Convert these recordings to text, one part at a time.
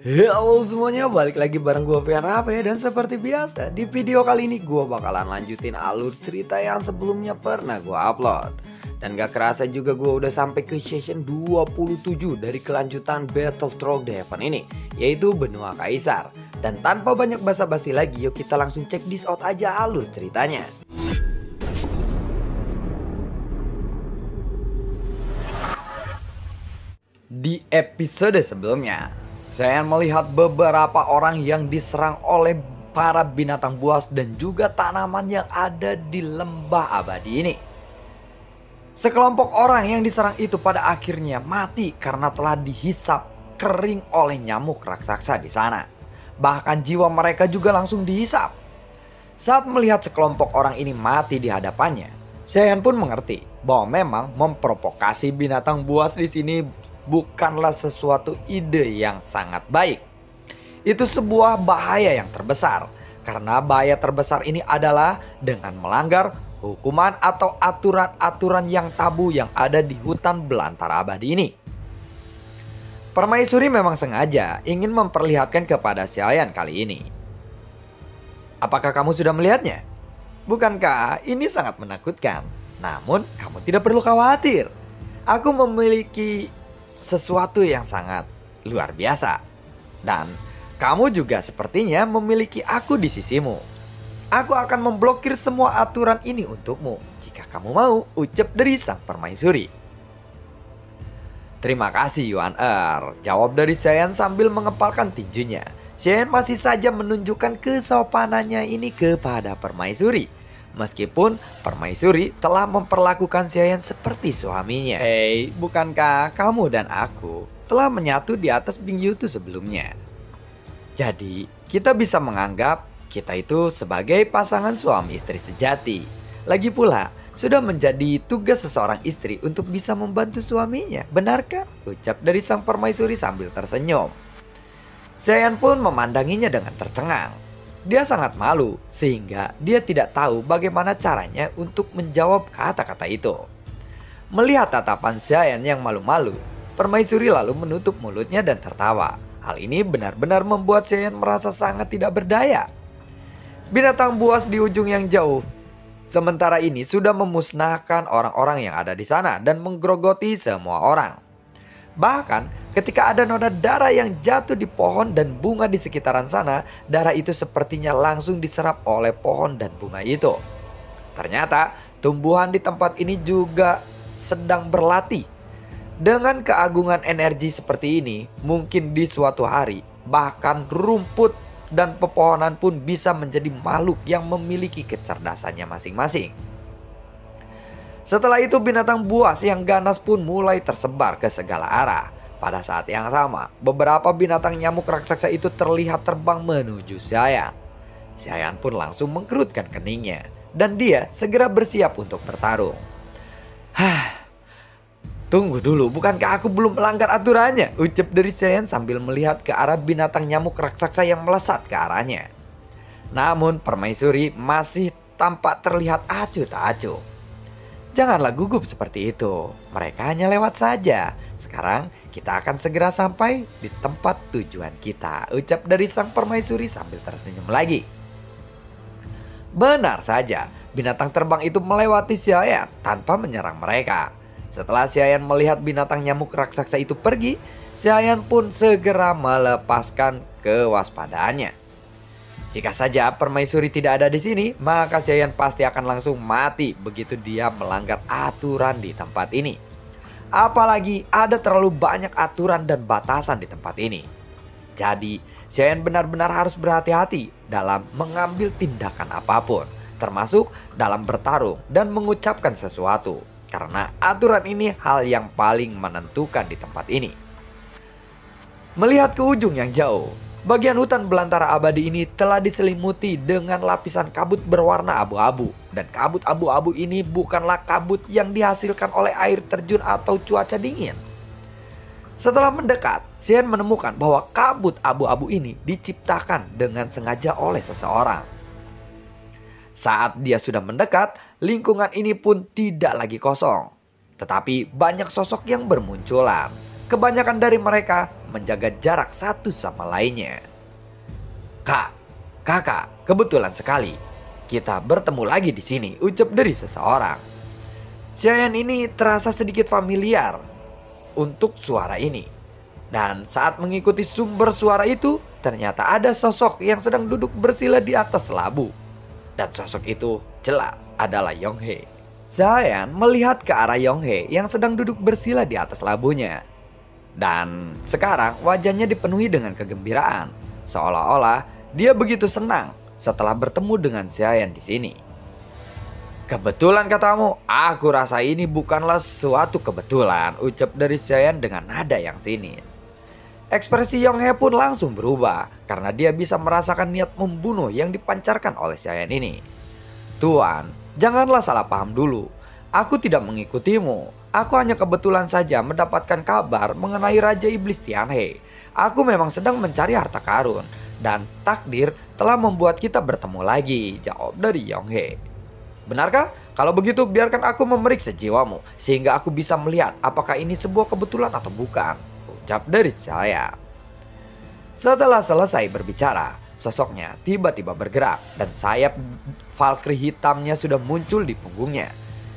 Halo semuanya, balik lagi bareng gue Fian Rafe. Dan seperti biasa, di video kali ini gue bakalan lanjutin alur cerita yang sebelumnya pernah gue upload. Dan gak kerasa juga gue udah sampai ke session 27 dari kelanjutan Battlestroke The Heaven ini, yaitu Benua Kaisar. Dan tanpa banyak basa-basi lagi, yuk kita langsung check this out aja alur ceritanya. Di episode sebelumnya, saya melihat beberapa orang yang diserang oleh para binatang buas dan juga tanaman yang ada di lembah abadi ini. Sekelompok orang yang diserang itu pada akhirnya mati karena telah dihisap kering oleh nyamuk raksasa di sana. Bahkan jiwa mereka juga langsung dihisap. Saat melihat sekelompok orang ini mati di hadapannya, Saiyan pun mengerti bahwa memang memprovokasi binatang buas di sini bukanlah sesuatu ide yang sangat baik. Itu sebuah bahaya yang terbesar, karena bahaya terbesar ini adalah dengan melanggar hukuman atau aturan-aturan yang tabu yang ada di hutan belantara abadi ini. Permaisuri memang sengaja ingin memperlihatkan kepada Saiyan kali ini. Apakah kamu sudah melihatnya? Bukankah ini sangat menakutkan? Namun kamu tidak perlu khawatir. Aku memiliki sesuatu yang sangat luar biasa. Dan kamu juga sepertinya memiliki aku di sisimu. Aku akan memblokir semua aturan ini untukmu jika kamu mau, ucap dari sang permaisuri. Terima kasih Yuan Er, jawab dari Saiyan sambil mengepalkan tinjunya. Saiyan masih saja menunjukkan kesopanannya ini kepada permaisuri. Meskipun permaisuri telah memperlakukan Saiyan seperti suaminya. Hei, bukankah kamu dan aku telah menyatu di atas Bingyutu sebelumnya? Jadi, kita bisa menganggap kita itu sebagai pasangan suami istri sejati. Lagi pula, sudah menjadi tugas seseorang istri untuk bisa membantu suaminya. Benarkah? Ucap dari sang permaisuri sambil tersenyum. Saiyan pun memandanginya dengan tercengang. Dia sangat malu sehingga dia tidak tahu bagaimana caranya untuk menjawab kata-kata itu. Melihat tatapan Saiyan yang malu-malu, permaisuri lalu menutup mulutnya dan tertawa. Hal ini benar-benar membuat Saiyan merasa sangat tidak berdaya. Binatang buas di ujung yang jauh sementara ini sudah memusnahkan orang-orang yang ada di sana dan menggerogoti semua orang. Bahkan ketika ada noda darah yang jatuh di pohon dan bunga di sekitaran sana, darah itu sepertinya langsung diserap oleh pohon dan bunga itu. Ternyata tumbuhan di tempat ini juga sedang berlatih. Dengan keagungan energi seperti ini, mungkin di suatu hari bahkan rumput dan pepohonan pun bisa menjadi makhluk yang memiliki kecerdasannya masing-masing. Setelah itu binatang buas yang ganas pun mulai tersebar ke segala arah. Pada saat yang sama, beberapa binatang nyamuk raksasa itu terlihat terbang menuju Saiyan. Saiyan pun langsung mengkerutkan keningnya dan dia segera bersiap untuk bertarung. Tunggu dulu, bukankah aku belum melanggar aturannya? Ucap dari Saiyan sambil melihat ke arah binatang nyamuk raksasa yang melesat ke arahnya. Namun permaisuri masih tampak terlihat acuh tak acuh. Janganlah gugup seperti itu, mereka hanya lewat saja. Sekarang kita akan segera sampai di tempat tujuan kita, ucap dari sang permaisuri sambil tersenyum lagi. Benar saja, binatang terbang itu melewati Saiyan tanpa menyerang mereka. Setelah Saiyan melihat binatang nyamuk raksasa itu pergi, Saiyan pun segera melepaskan kewaspadaannya. Jika saja permaisuri tidak ada di sini, maka Saiyan pasti akan langsung mati begitu dia melanggar aturan di tempat ini. Apalagi ada terlalu banyak aturan dan batasan di tempat ini. Jadi, Saiyan benar-benar harus berhati-hati dalam mengambil tindakan apapun, termasuk dalam bertarung dan mengucapkan sesuatu. Karena aturan ini hal yang paling menentukan di tempat ini. Melihat ke ujung yang jauh, bagian hutan belantara abadi ini telah diselimuti dengan lapisan kabut berwarna abu-abu. Dan kabut abu-abu ini bukanlah kabut yang dihasilkan oleh air terjun atau cuaca dingin. Setelah mendekat, Saiyan menemukan bahwa kabut abu-abu ini diciptakan dengan sengaja oleh seseorang. Saat dia sudah mendekat, lingkungan ini pun tidak lagi kosong. Tetapi banyak sosok yang bermunculan. Kebanyakan dari mereka menjaga jarak satu sama lainnya. Kakak, kebetulan sekali. Kita bertemu lagi di sini, ucap dari seseorang. Xiaoyan ini terasa sedikit familiar untuk suara ini. Dan saat mengikuti sumber suara itu, ternyata ada sosok yang sedang duduk bersila di atas labu. Dan sosok itu jelas adalah Yonghe. Xiaoyan melihat ke arah Yonghe yang sedang duduk bersila di atas labunya. Dan sekarang wajahnya dipenuhi dengan kegembiraan, seolah-olah dia begitu senang setelah bertemu dengan Xiaoyan di sini. Kebetulan katamu, aku rasa ini bukanlah suatu kebetulan, ucap dari Xiaoyan dengan nada yang sinis. Ekspresi Yonghe pun langsung berubah karena dia bisa merasakan niat membunuh yang dipancarkan oleh Xiaoyan ini. Tuan, janganlah salah paham dulu. Aku tidak mengikutimu. Aku hanya kebetulan saja mendapatkan kabar mengenai Raja Iblis Tianhe. Aku memang sedang mencari harta karun dan takdir telah membuat kita bertemu lagi, jawab dari Yonghe. Benarkah? Kalau begitu biarkan aku memeriksa jiwamu sehingga aku bisa melihat apakah ini sebuah kebetulan atau bukan, ucap dari saya. Setelah selesai berbicara, sosoknya tiba-tiba bergerak dan sayap Valkyrie hitamnya sudah muncul di punggungnya.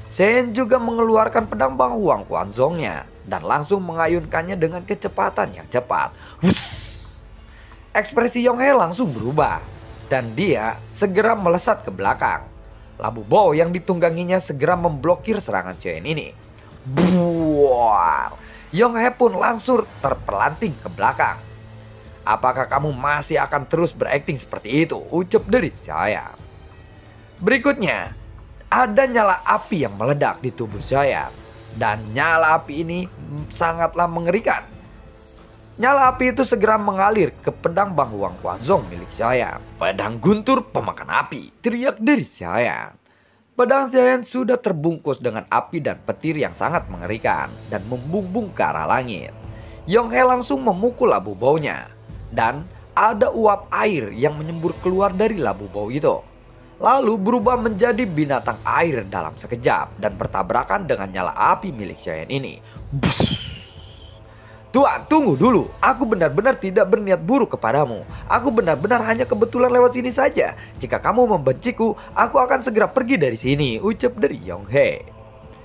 Shen juga mengeluarkan pedang Bang Huang Quanzongnya dan langsung mengayunkannya dengan kecepatan yang cepat. Wuss! Ekspresi Yonghe langsung berubah dan dia segera melesat ke belakang. Labu Bo yang ditungganginya segera memblokir serangan Xiaoyan ini. Buar! Yonghe pun langsung terpelanting ke belakang. Apakah kamu masih akan terus berakting seperti itu? Ucap dari Xiaoyan. Berikutnya, ada nyala api yang meledak di tubuh Xiaoyan. Dan nyala api ini sangatlah mengerikan. Nyala api itu segera mengalir ke pedang Bang Huang Quanzong milik Xiaoyan. Pedang guntur pemakan api, teriak dari Xiaoyan. Pedang Xiaoyan sudah terbungkus dengan api dan petir yang sangat mengerikan dan membumbung ke arah langit. Yonghe langsung memukul labu baunya. Dan ada uap air yang menyembur keluar dari labu bau itu. Lalu berubah menjadi binatang air dalam sekejap dan bertabrakan dengan nyala api milik Xiaoyan ini. Buss. Tuan, tunggu dulu. Aku benar-benar tidak berniat buruk kepadamu. Aku benar-benar hanya kebetulan lewat sini saja. Jika kamu membenciku, aku akan segera pergi dari sini, ucap dari Yonghe.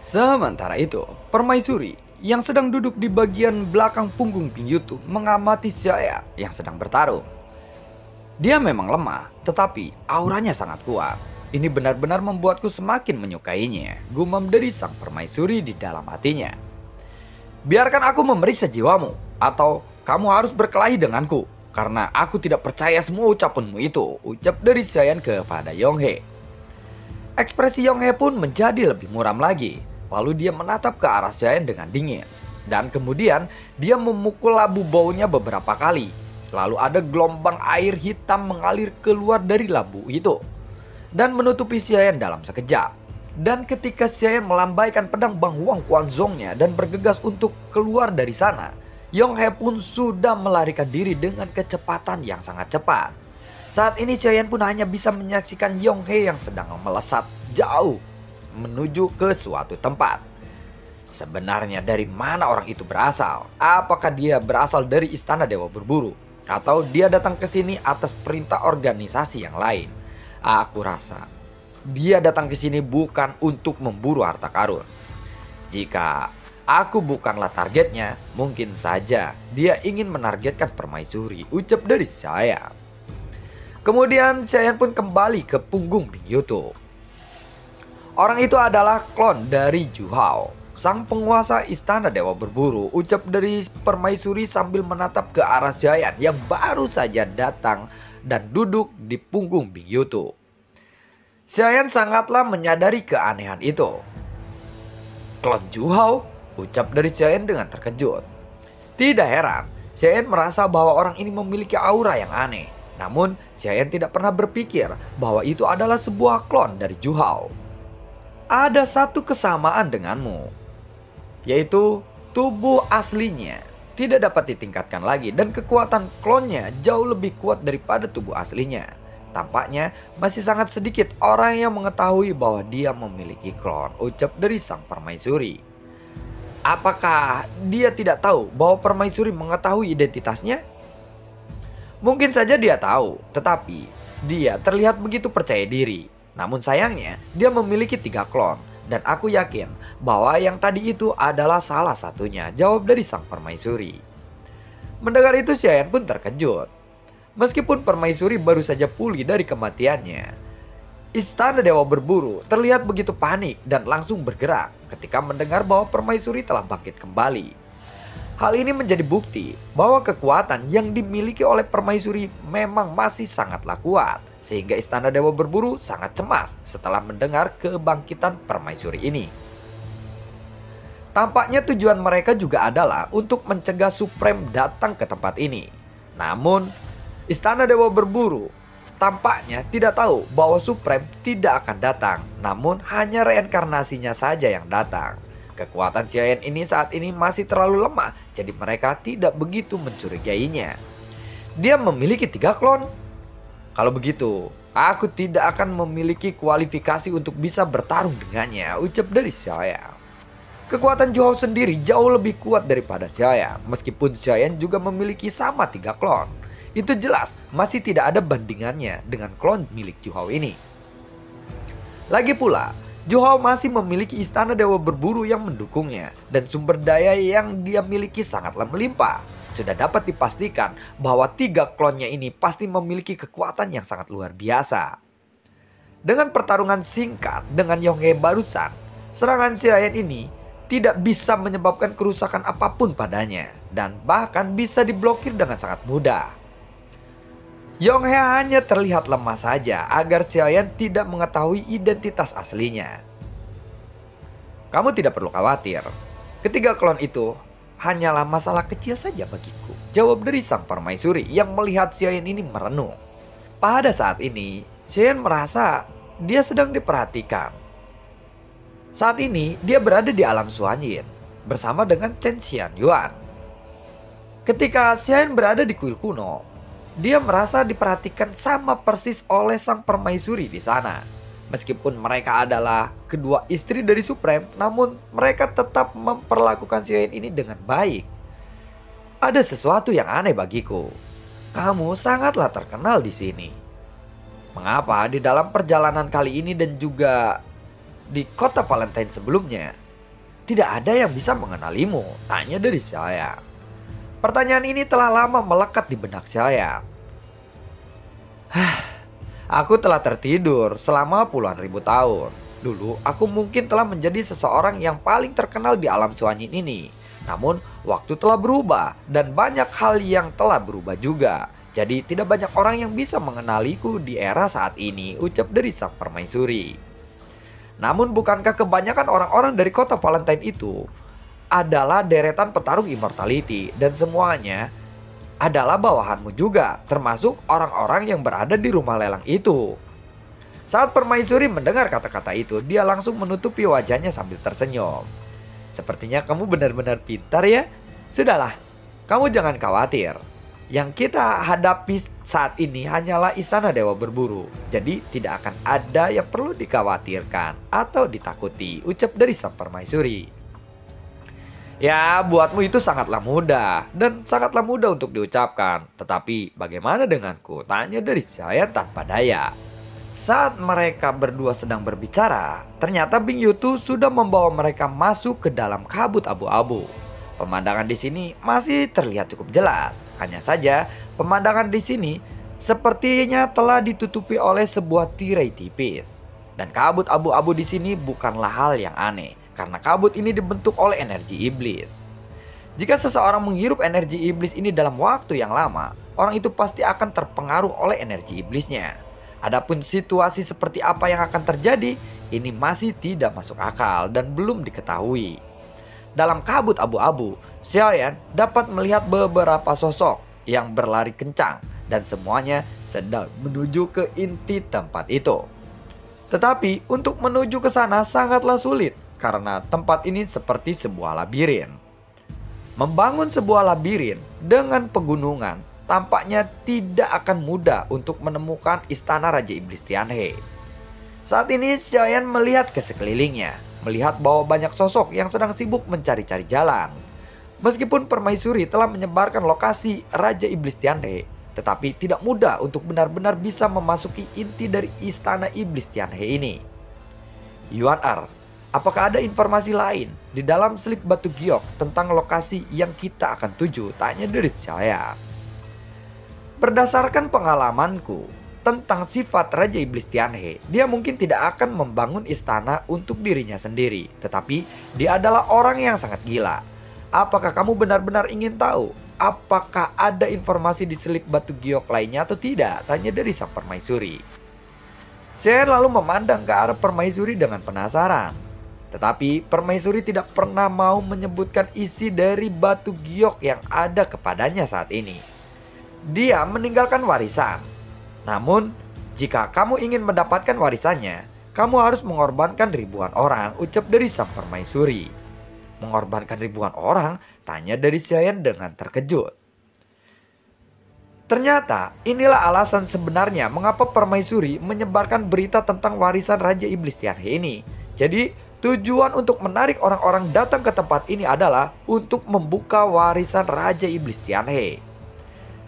Sementara itu, permaisuri yang sedang duduk di bagian belakang punggung Pingyutu mengamati Xiaoyan yang sedang bertarung. Dia memang lemah, tetapi auranya sangat kuat. Ini benar-benar membuatku semakin menyukainya, gumam dari sang permaisuri di dalam hatinya. Biarkan aku memeriksa jiwamu, atau kamu harus berkelahi denganku, karena aku tidak percaya semua ucapanmu itu, ucap dari Xiaoyan kepada Yonghe. Ekspresi Yonghe pun menjadi lebih muram lagi, lalu dia menatap ke arah Xiaoyan dengan dingin. Dan kemudian dia memukul labu baunya beberapa kali. Lalu ada gelombang air hitam mengalir keluar dari labu itu dan menutupi Xiaoyan dalam sekejap. Dan ketika Xiaoyan melambaikan pedang Bang Huang Quanzongnya dan bergegas untuk keluar dari sana, Yonghe pun sudah melarikan diri dengan kecepatan yang sangat cepat. Saat ini Xiaoyan pun hanya bisa menyaksikan Yonghe yang sedang melesat jauh menuju ke suatu tempat. Sebenarnya dari mana orang itu berasal? Apakah dia berasal dari Istana Dewa Berburu? Atau dia datang ke sini atas perintah organisasi yang lain? Aku rasa dia datang ke sini bukan untuk memburu harta karun. Jika aku bukanlah targetnya, mungkin saja dia ingin menargetkan permaisuri, ucap dari saya. Kemudian Xiaoyan pun kembali ke punggung Pingyutu. Orang itu adalah klon dari Zhu Hao, sang penguasa Istana Dewa Berburu, ucap dari permaisuri sambil menatap ke arah Xiaoyan yang baru saja datang dan duduk di punggung Pingyutu. Xiaoyan sangatlah menyadari keanehan itu. Klon Zhu Hao, ucap dari Xiaoyan dengan terkejut. Tidak heran, Xiaoyan merasa bahwa orang ini memiliki aura yang aneh. Namun, Xiaoyan tidak pernah berpikir bahwa itu adalah sebuah klon dari Zhu Hao. Ada satu kesamaan denganmu, yaitu tubuh aslinya tidak dapat ditingkatkan lagi dan kekuatan klonnya jauh lebih kuat daripada tubuh aslinya. Tampaknya masih sangat sedikit orang yang mengetahui bahwa dia memiliki klon, ucap dari sang permaisuri. Apakah dia tidak tahu bahwa permaisuri mengetahui identitasnya? Mungkin saja dia tahu, tetapi dia terlihat begitu percaya diri. Namun sayangnya, dia memiliki 3 klon. Dan aku yakin bahwa yang tadi itu adalah salah satunya, jawab dari sang permaisuri. Mendengar itu Xiaoyan pun terkejut. Meskipun permaisuri baru saja pulih dari kematiannya, Istana Dewa Berburu terlihat begitu panik dan langsung bergerak ketika mendengar bahwa permaisuri telah bangkit kembali. Hal ini menjadi bukti bahwa kekuatan yang dimiliki oleh permaisuri memang masih sangatlah kuat, sehingga Istana Dewa Berburu sangat cemas setelah mendengar kebangkitan permaisuri ini. Tampaknya tujuan mereka juga adalah untuk mencegah Supreme datang ke tempat ini. Namun, Istana Dewa Berburu tampaknya tidak tahu bahwa Supreme tidak akan datang, namun hanya reinkarnasinya saja yang datang. Kekuatan Xiaoyan ini saat ini masih terlalu lemah, jadi mereka tidak begitu mencurigainya. Dia memiliki 3 klon? Kalau begitu, aku tidak akan memiliki kualifikasi untuk bisa bertarung dengannya, ucap dari Xiaoyan. Kekuatan Zhu Hao sendiri jauh lebih kuat daripada Xiaoyan, meskipun Xiaoyan juga memiliki sama 3 klon. Itu jelas masih tidak ada bandingannya dengan klon milik Zhu Hao ini. Lagi pula, Zhu Hao masih memiliki Istana Dewa Berburu yang mendukungnya, dan sumber daya yang dia miliki sangatlah melimpah. Sudah dapat dipastikan bahwa 3 klonnya ini pasti memiliki kekuatan yang sangat luar biasa. Dengan pertarungan singkat dengan Yonghe barusan, serangan Xiaoyan ini tidak bisa menyebabkan kerusakan apapun padanya, dan bahkan bisa diblokir dengan sangat mudah. Yonghe hanya terlihat lemah saja agar Xiaoyan tidak mengetahui identitas aslinya. Kamu tidak perlu khawatir. Ketiga klon itu hanyalah masalah kecil saja bagiku, jawab dari sang permaisuri yang melihat Xiaoyan ini merenung. Pada saat ini, Xiaoyan merasa dia sedang diperhatikan. Saat ini, dia berada di alam Suanyin bersama dengan Chen Xianyuan. Ketika Xiaoyan berada di kuil kuno, dia merasa diperhatikan sama persis oleh sang permaisuri di sana. Meskipun mereka adalah kedua istri dari Supreme, namun mereka tetap memperlakukan Xiaoyan ini dengan baik. Ada sesuatu yang aneh bagiku. Kamu sangatlah terkenal di sini. Mengapa di dalam perjalanan kali ini dan juga di kota Valentine sebelumnya tidak ada yang bisa mengenalimu? Tanya dari Xiaoyan. Pertanyaan ini telah lama melekat di benak saya. Aku telah tertidur selama puluhan ribu tahun. Dulu aku mungkin telah menjadi seseorang yang paling terkenal di alam Suanyin ini. Namun waktu telah berubah dan banyak hal yang telah berubah juga. Jadi tidak banyak orang yang bisa mengenaliku di era saat ini, ucap dari sang permaisuri. Namun bukankah kebanyakan orang-orang dari kota Valentine itu adalah deretan petarung immortality, dan semuanya adalah bawahanmu juga, termasuk orang-orang yang berada di rumah lelang itu. Saat permaisuri mendengar kata-kata itu, dia langsung menutupi wajahnya sambil tersenyum. Sepertinya kamu benar-benar pintar ya. Sudahlah, kamu jangan khawatir. Yang kita hadapi saat ini hanyalah Istana Dewa Berburu. Jadi tidak akan ada yang perlu dikhawatirkan atau ditakuti, ucap dari sang permaisuri. Ya, buatmu itu sangatlah mudah dan sangatlah mudah untuk diucapkan. Tetapi bagaimana denganku? Tanya dari saya tanpa daya. Saat mereka berdua sedang berbicara, ternyata Bing Yutu sudah membawa mereka masuk ke dalam kabut abu-abu. Pemandangan di sini masih terlihat cukup jelas. Hanya saja, pemandangan di sini sepertinya telah ditutupi oleh sebuah tirai tipis. Dan kabut abu-abu di sini bukanlah hal yang aneh, karena kabut ini dibentuk oleh energi iblis. Jika seseorang menghirup energi iblis ini dalam waktu yang lama, orang itu pasti akan terpengaruh oleh energi iblisnya. Adapun situasi seperti apa yang akan terjadi, ini masih tidak masuk akal dan belum diketahui. Dalam kabut abu-abu, Xiaoyan dapat melihat beberapa sosok yang berlari kencang dan semuanya sedang menuju ke inti tempat itu. Tetapi untuk menuju ke sana sangatlah sulit karena tempat ini seperti sebuah labirin. Membangun sebuah labirin dengan pegunungan tampaknya tidak akan mudah untuk menemukan istana Raja Iblis Tianhe. Saat ini Xiaoyan melihat ke sekelilingnya. melihat bahwa banyak sosok yang sedang sibuk mencari-cari jalan. Meskipun permaisuri telah menyebarkan lokasi Raja Iblis Tianhe, tetapi tidak mudah untuk benar-benar bisa memasuki inti dari istana Iblis Tianhe ini. Yuan Er, apakah ada informasi lain di dalam selip batu giok tentang lokasi yang kita akan tuju? Tanya dari saya. Berdasarkan pengalamanku tentang sifat Raja Iblis Tianhe, dia mungkin tidak akan membangun istana untuk dirinya sendiri, tetapi dia adalah orang yang sangat gila. Apakah kamu benar-benar ingin tahu apakah ada informasi di selip batu giok lainnya atau tidak? Tanya dari sang permaisuri. Saya lalu memandang ke arah permaisuri dengan penasaran. Tetapi permaisuri tidak pernah mau menyebutkan isi dari batu giok yang ada kepadanya saat ini. Dia meninggalkan warisan. Namun, jika kamu ingin mendapatkan warisannya, kamu harus mengorbankan ribuan orang, ucap dari sang permaisuri. Mengorbankan ribuan orang? Tanya dari Xiayan dengan terkejut. Ternyata inilah alasan sebenarnya mengapa permaisuri menyebarkan berita tentang warisan Raja Iblis Tianhe ini. Jadi tujuan untuk menarik orang-orang datang ke tempat ini adalah untuk membuka warisan Raja Iblis Tianhe.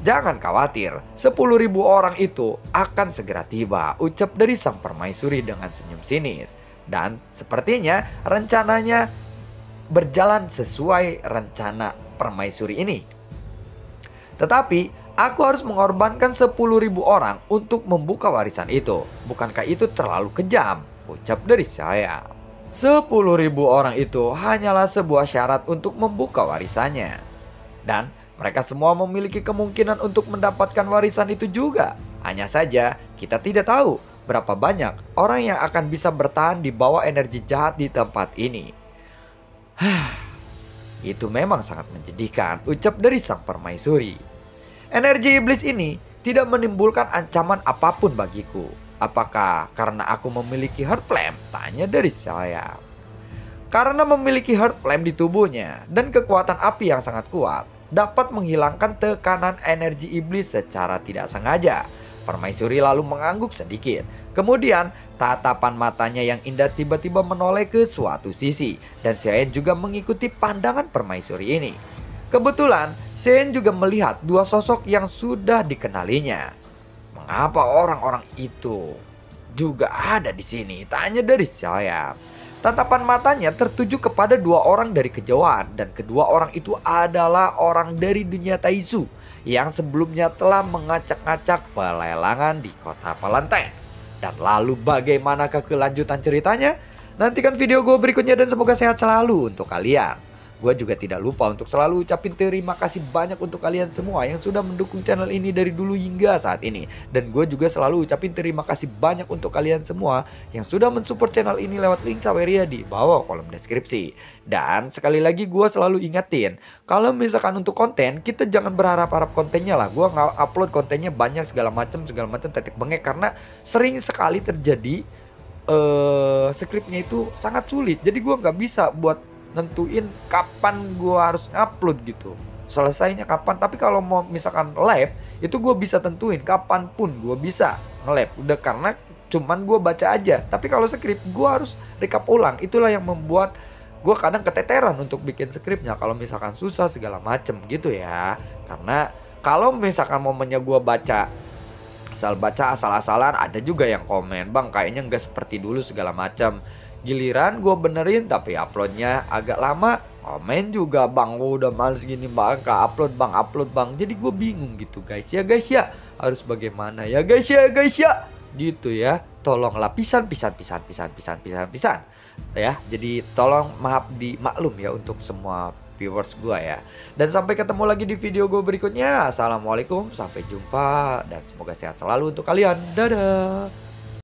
Jangan khawatir, 10.000 orang itu akan segera tiba, ucap dari sang permaisuri dengan senyum sinis. Dan sepertinya rencananya berjalan sesuai rencana permaisuri ini. Tetapi aku harus mengorbankan 10.000 orang untuk membuka warisan itu. Bukankah itu terlalu kejam? Ucap dari saya. 10.000 orang itu hanyalah sebuah syarat untuk membuka warisannya. Dan mereka semua memiliki kemungkinan untuk mendapatkan warisan itu juga. Hanya saja kita tidak tahu berapa banyak orang yang akan bisa bertahan di bawah energi jahat di tempat ini. Itu memang sangat menjadikan, ucap dari sang permaisuri. Energi iblis ini tidak menimbulkan ancaman apapun bagiku. Apakah karena aku memiliki heart flame? Tanya dari saya. Karena memiliki heart flame di tubuhnya dan kekuatan api yang sangat kuat, dapat menghilangkan tekanan energi iblis secara tidak sengaja. Permaisuri lalu mengangguk sedikit. Kemudian tatapan matanya yang indah tiba-tiba menoleh ke suatu sisi. Dan Xiayan juga mengikuti pandangan permaisuri ini. Kebetulan Xiayan juga melihat dua sosok yang sudah dikenalinya. Mengapa orang-orang itu juga ada di sini? Tanya dari Xiayan. Tatapan matanya tertuju kepada dua orang dari kejauhan. Dan kedua orang itu adalah orang dari dunia Taizu yang sebelumnya telah mengacak-ngacak pelelangan di kota Palantine. Dan lalu bagaimanakah kelanjutan ceritanya? Nantikan video gue berikutnya dan semoga sehat selalu untuk kalian. Gue juga tidak lupa untuk selalu ucapin terima kasih banyak untuk kalian semua yang sudah mendukung channel ini dari dulu hingga saat ini. Dan gue juga selalu ucapin terima kasih banyak untuk kalian semua yang sudah mensupport channel ini lewat link Saweria di bawah kolom deskripsi. Dan sekali lagi gue selalu ingetin, kalau misalkan untuk konten, kita jangan berharap-harap kontennya lah. Gue nggak upload kontennya banyak segala macam tetek bengek karena sering sekali terjadi skripnya itu sangat sulit. Jadi gue nggak bisa buat nentuin kapan gue harus ngupload gitu, selesainya kapan. Tapi kalau mau misalkan live itu gue bisa tentuin kapanpun gue bisa nge-live, udah karena cuman gue baca aja. Tapi kalau skrip gue harus recap ulang, itulah yang membuat gue kadang keteteran untuk bikin skripnya kalau misalkan susah segala macem gitu ya. Karena kalau misalkan momennya gue baca asal-asalan, ada juga yang komen, bang kayaknya nggak seperti dulu segala macam. Giliran gue benerin tapi uploadnya agak lama, komen juga, bang gue udah males gini bang, upload bang. Jadi gue bingung gitu guys ya harus bagaimana ya guys ya gitu ya. Tolonglah pisan ya. Jadi tolong maaf dimaklum ya untuk semua viewers gue ya. Dan sampai ketemu lagi di video gue berikutnya. Assalamualaikum, sampai jumpa dan semoga sehat selalu untuk kalian. Dadah.